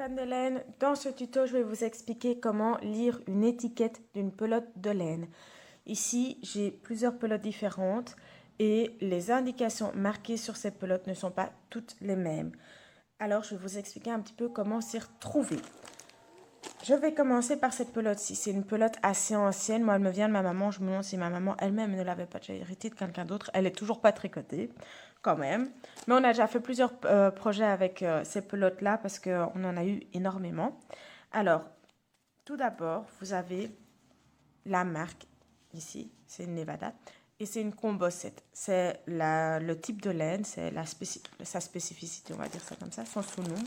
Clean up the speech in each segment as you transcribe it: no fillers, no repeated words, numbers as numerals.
fans de laine, dans ce tuto je vais vous expliquer comment lire une étiquette d'une pelote de laine. Ici j'ai plusieurs pelotes différentes et les indications marquées sur ces pelotes ne sont pas toutes les mêmes. Alors je vais vous expliquer un petit peu comment s'y retrouver. Je vais commencer par cette pelote-ci. C'est une pelote assez ancienne. Moi, elle me vient de ma maman. Je me demande si ma maman elle-même ne l'avait pas déjà héritée de quelqu'un d'autre. Elle est toujours pas tricotée, quand même. Mais on a déjà fait plusieurs projets avec ces pelotes-là parce qu'on en a eu énormément. Alors, tout d'abord, vous avez la marque ici. C'est une Nevada. Et c'est une combossette. C'est le type de laine, c'est sa spécificité, on va dire ça comme ça, son sous-nom.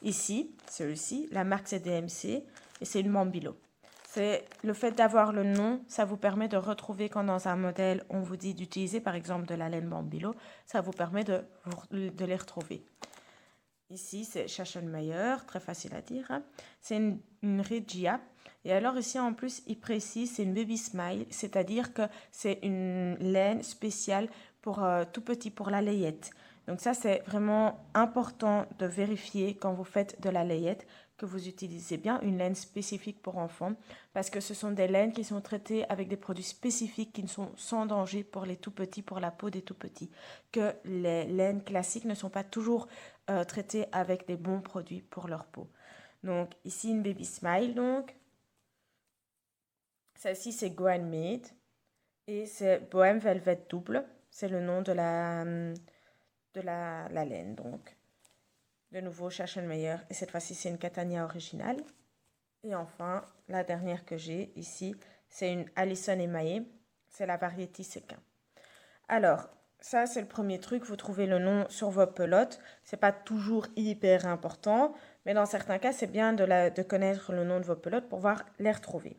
Ici, celui-ci, la marque c'est DMC et c'est une Mambilo. C'est le fait d'avoir le nom, ça vous permet de retrouver quand dans un modèle, on vous dit d'utiliser par exemple de la laine Mambilo, ça vous permet de les retrouver. Ici, c'est Schachenmayer, très facile à dire. Hein. C'est une Regia. Et alors ici, en plus, il précise, c'est une Baby Smile, c'est-à-dire que c'est une laine spéciale pour tout petit, pour la layette. Donc ça, c'est vraiment important de vérifier quand vous faites de la layette que vous utilisez bien une laine spécifique pour enfants parce que ce sont des laines qui sont traitées avec des produits spécifiques qui ne sont sans danger pour les tout petits, pour la peau des tout petits. Que les laines classiques ne sont pas toujours traitées avec des bons produits pour leur peau. Donc ici, une Baby Smile, donc. Celle-ci, c'est Go Made et c'est Bohème Velvet Double. C'est le nom de la laine, donc. De nouveau, Schachenmayer. Et cette fois-ci, c'est une Catania originale. Et enfin, la dernière que j'ai ici, c'est une Allison émaillée. C'est la variété Sequin. Alors, ça, c'est le premier truc. Vous trouvez le nom sur vos pelotes. C'est pas toujours hyper important, mais dans certains cas, c'est bien de connaître le nom de vos pelotes pour pouvoir les retrouver.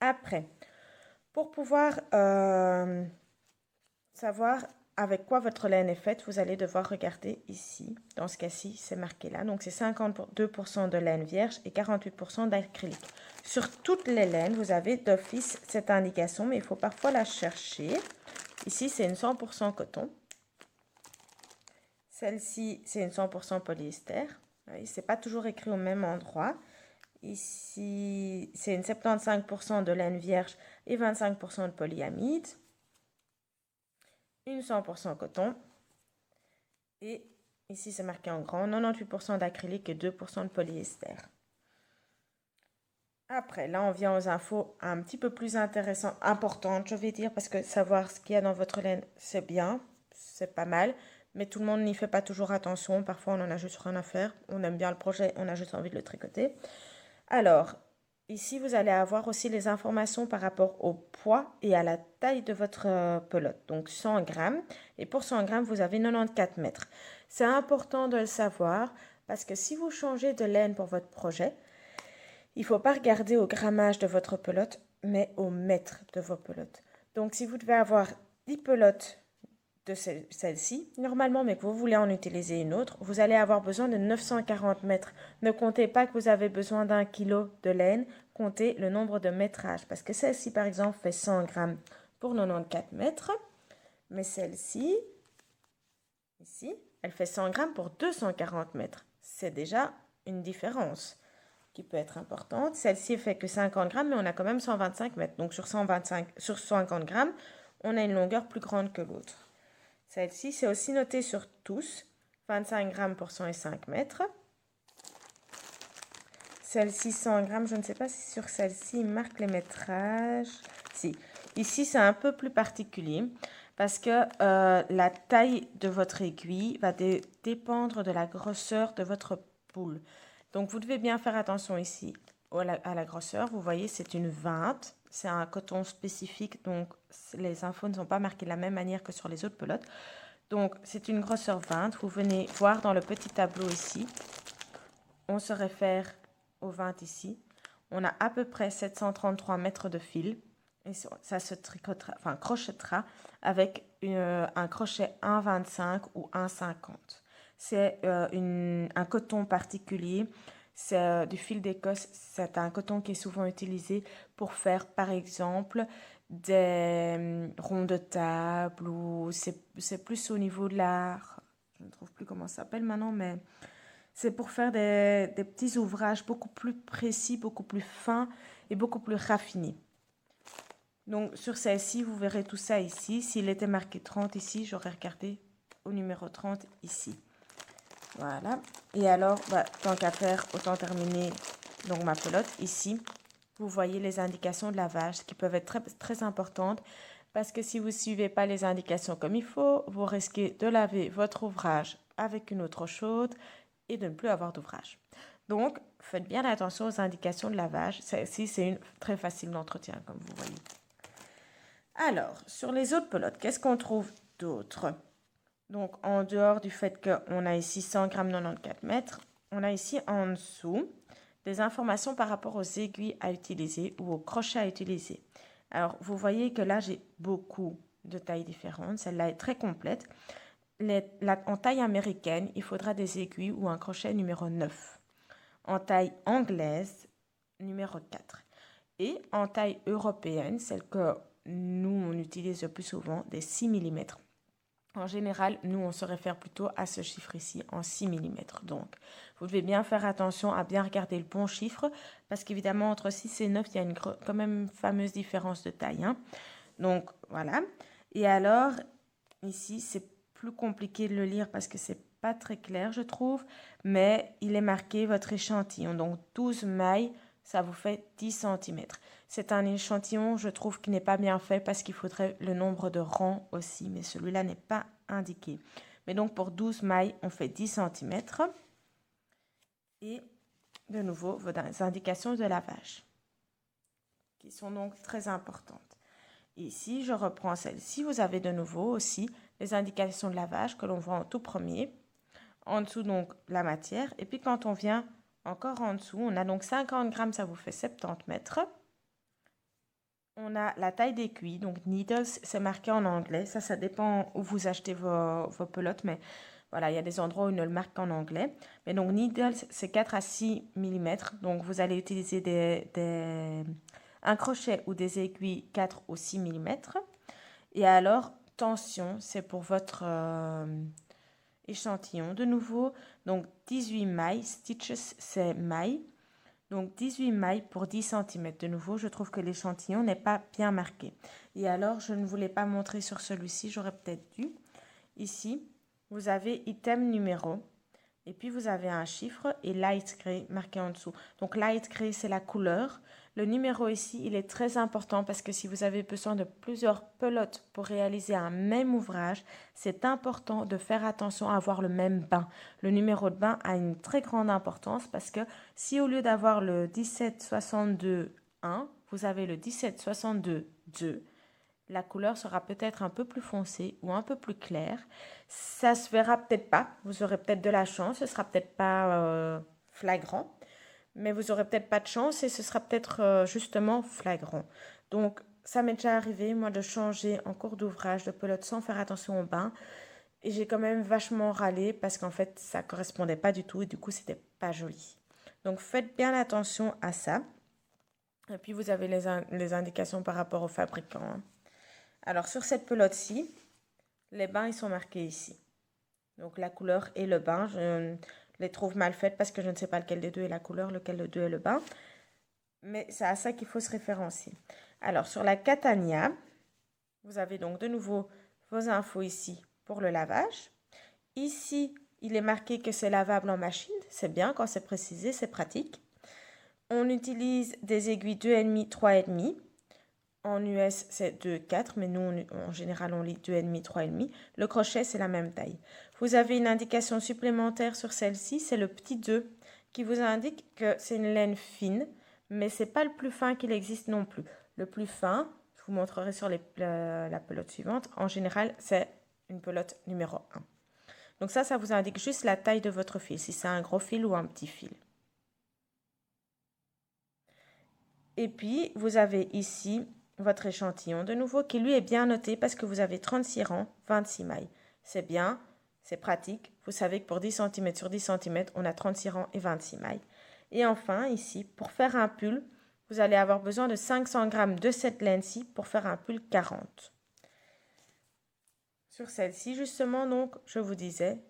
Après, pour pouvoir savoir avec quoi votre laine est faite, vous allez devoir regarder ici. Dans ce cas-ci, c'est marqué là. Donc, c'est 52% de laine vierge et 48% d'acrylique. Sur toutes les laines, vous avez d'office cette indication, mais il faut parfois la chercher. Ici, c'est une 100% coton. Celle-ci, c'est une 100% polyester. Ce n'est pas toujours écrit au même endroit. Ici, c'est une 75% de laine vierge et 25% de polyamide. Une 100% coton. Et ici, c'est marqué en grand, 98% d'acrylique et 2% de polyester. Après, là, on vient aux infos un petit peu plus intéressantes, importantes, je vais dire, parce que savoir ce qu'il y a dans votre laine, c'est bien, c'est pas mal, mais tout le monde n'y fait pas toujours attention. Parfois, on en a juste rien à faire. On aime bien le projet, on a juste envie de le tricoter. Alors, ici, vous allez avoir aussi les informations par rapport au poids et à la taille de votre pelote. Donc, 100 grammes. Et pour 100 grammes, vous avez 94 mètres. C'est important de le savoir parce que si vous changez de laine pour votre projet, il ne faut pas regarder au grammage de votre pelote, mais au mètre de vos pelotes. Donc, si vous devez avoir 10 pelotes de celle-ci, normalement, mais que vous voulez en utiliser une autre, vous allez avoir besoin de 940 mètres. Ne comptez pas que vous avez besoin d'1 kilo de laine, comptez le nombre de métrages. Parce que celle-ci, par exemple, fait 100 grammes pour 94 mètres, mais celle-ci, ici, elle fait 100 grammes pour 240 mètres. C'est déjà une différence qui peut être importante. Celle-ci fait que 50 grammes, mais on a quand même 125 mètres. Donc sur 50 grammes, on a une longueur plus grande que l'autre. Celle-ci, c'est aussi noté sur tous, 25 grammes pour 105 mètres. Celle-ci, 100 grammes, je ne sais pas si sur celle-ci, il marque les métrages. Si. Ici, c'est un peu plus particulier parce que la taille de votre aiguille va dépendre de la grosseur de votre boule. Donc, vous devez bien faire attention ici à la grosseur. Vous voyez, c'est une 20. C'est un coton spécifique, donc les infos ne sont pas marquées de la même manière que sur les autres pelotes. Donc, c'est une grosseur 20. Vous venez voir dans le petit tableau ici. On se réfère au 20 ici. On a à peu près 733 mètres de fil. Et ça se tricotera, enfin crochettera avec un crochet 1,25 ou 1,50. C'est un coton particulier. C'est du fil d'Écosse. C'est un coton qui est souvent utilisé pour faire, par exemple, des ronds de table ou c'est plus au niveau de la... Je ne trouve plus comment ça s'appelle maintenant, mais C'est pour faire des petits ouvrages beaucoup plus précis, beaucoup plus fins et beaucoup plus raffinés. Donc sur celle-ci, vous verrez tout ça ici. S'il était marqué 30 ici, j'aurais regardé au numéro 30 ici. Voilà. Et alors, tant qu'à faire, autant terminer donc ma pelote. Ici, vous voyez les indications de lavage qui peuvent être très, très importantes parce que si vous ne suivez pas les indications comme il faut, vous risquez de laver votre ouvrage avec une eau trop chaude et de ne plus avoir d'ouvrage. Donc, faites bien attention aux indications de lavage. Celle-ci, c'est une très facile d'entretien, comme vous voyez. Alors, sur les autres pelotes, qu'est-ce qu'on trouve d'autre? Donc, en dehors du fait qu'on a ici 100 grammes 94 mètres, on a ici en dessous des informations par rapport aux aiguilles à utiliser ou aux crochets à utiliser. Alors, vous voyez que là, j'ai beaucoup de tailles différentes. Celle-là est très complète. En taille américaine, il faudra des aiguilles ou un crochet numéro 9. En taille anglaise, numéro 4. Et en taille européenne, celle que nous, on utilise le plus souvent, des 6 mm. En général, nous, on se réfère plutôt à ce chiffre ici, en 6 mm. Donc, vous devez bien faire attention à bien regarder le bon chiffre, parce qu'évidemment, entre 6 et 9, il y a quand même une fameuse différence de taille. Donc, voilà. Et alors, ici, c'est plus compliqué de le lire parce que c'est pas très clair, je trouve, mais il est marqué votre échantillon. Donc, 12 mailles, ça vous fait 10 cm. C'est un échantillon, je trouve, qui n'est pas bien fait parce qu'il faudrait le nombre de rangs aussi, mais celui-là n'est pas indiqué. Mais donc, pour 12 mailles, on fait 10 cm. Et de nouveau, vos indications de lavage, qui sont donc très importantes. Ici, je reprends celle-ci. Vous avez de nouveau aussi les indications de lavage que l'on voit en tout premier. En dessous, donc, la matière. Et puis, quand on vient encore en dessous, on a donc 50 grammes, ça vous fait 70 mètres. On a la taille d'aiguille, donc needles, c'est marqué en anglais. Ça dépend où vous achetez vos pelotes, mais voilà, il y a des endroits où ils ne le marquent qu'en anglais. Mais donc, needles, c'est 4 à 6 mm. Donc, vous allez utiliser un crochet ou des aiguilles 4 ou 6 mm. Et alors, tension, c'est pour votre échantillon. De nouveau, donc 18 mailles. Stitches, c'est mailles. Donc 18 mailles pour 10 cm. De nouveau, je trouve que l'échantillon n'est pas bien marqué. Et alors, je ne voulais pas montrer sur celui-ci, j'aurais peut-être dû. Ici, vous avez item numéro. Et puis, vous avez un chiffre et light gray marqué en dessous. Donc, light gray, c'est la couleur. Le numéro ici, il est très important parce que si vous avez besoin de plusieurs pelotes pour réaliser un même ouvrage, c'est important de faire attention à avoir le même bain. Le numéro de bain a une très grande importance parce que si au lieu d'avoir le 1762-1, vous avez le 1762-2, la couleur sera peut-être un peu plus foncée ou un peu plus claire. Ça se verra peut-être pas. Vous aurez peut-être de la chance. Ce sera peut-être pas flagrant. Mais vous aurez peut-être pas de chance et ce sera peut-être justement flagrant. Donc, ça m'est déjà arrivé, moi, de changer en cours d'ouvrage de pelote sans faire attention au bain. Et j'ai quand même vachement râlé parce qu'en fait, ça correspondait pas du tout et du coup, c'était pas joli. Donc, faites bien attention à ça. Et puis, vous avez les indications par rapport au fabricant. Alors, sur cette pelote-ci, les bains, ils sont marqués ici. Donc, la couleur et le bain, je les trouve mal faites parce que je ne sais pas lequel des deux est la couleur, lequel des deux est le bain. Mais c'est à ça qu'il faut se référencier. Alors, sur la Catania, vous avez donc de nouveau vos infos ici pour le lavage. Ici, il est marqué que c'est lavable en machine. C'est bien quand c'est précisé, c'est pratique. On utilise des aiguilles 2,5, 3,5. En US, c'est 2,4, mais nous, en général, on lit 2,5, 3,5. Le crochet, c'est la même taille. Vous avez une indication supplémentaire sur celle-ci, c'est le petit 2, qui vous indique que c'est une laine fine, mais ce n'est pas le plus fin qu'il existe non plus. Le plus fin, je vous montrerai sur la pelote suivante, en général, c'est une pelote numéro 1. Donc ça vous indique juste la taille de votre fil, si c'est un gros fil ou un petit fil. Et puis, vous avez ici votre échantillon de nouveau qui lui est bien noté parce que vous avez 36 rangs, 26 mailles. C'est bien, c'est pratique. Vous savez que pour 10 cm sur 10 cm, on a 36 rangs et 26 mailles. Et enfin, ici, pour faire un pull, vous allez avoir besoin de 500 grammes de cette laine-ci pour faire un pull 40. Sur celle-ci, justement, donc, je vous disais,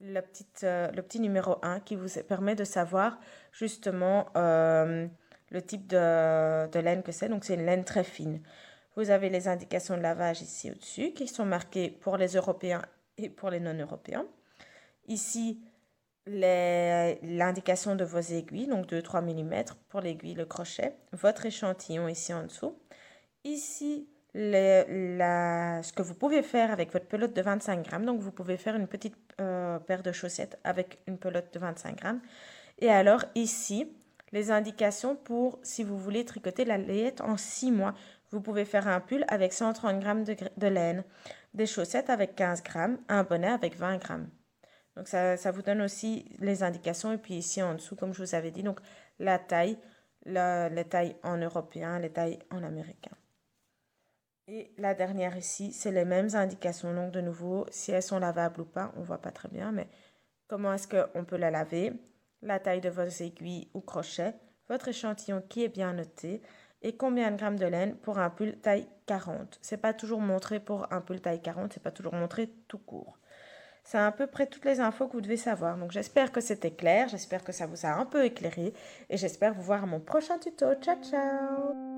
le petit numéro 1 qui vous permet de savoir justement le type de laine que c'est. Donc, c'est une laine très fine. Vous avez les indications de lavage ici au-dessus qui sont marquées pour les Européens et pour les non-Européens. Ici, l'indication de vos aiguilles, donc 2-3 mm pour l'aiguille, le crochet. Votre échantillon ici en dessous. Ici, ce que vous pouvez faire avec votre pelote de 25 grammes. Donc, vous pouvez faire une petite paire de chaussettes avec une pelote de 25 grammes. Et alors, ici, les indications pour si vous voulez tricoter la layette en 6 mois. Vous pouvez faire un pull avec 130 grammes de laine, des chaussettes avec 15 grammes, un bonnet avec 20 grammes. Donc, ça vous donne aussi les indications. Et puis ici, en dessous, comme je vous avais dit, donc la taille, les tailles en européen, les tailles en américain. Et la dernière ici, c'est les mêmes indications. Donc, de nouveau, si elles sont lavables ou pas, on ne voit pas très bien, mais comment est-ce qu'on peut la laver, la taille de vos aiguilles ou crochets, votre échantillon qui est bien noté et combien de grammes de laine pour un pull taille 40. C'est pas toujours montré pour un pull taille 40, c'est pas toujours montré tout court. C'est à peu près toutes les infos que vous devez savoir. Donc, j'espère que c'était clair, j'espère que ça vous a un peu éclairé et j'espère vous voir à mon prochain tuto. Ciao, ciao!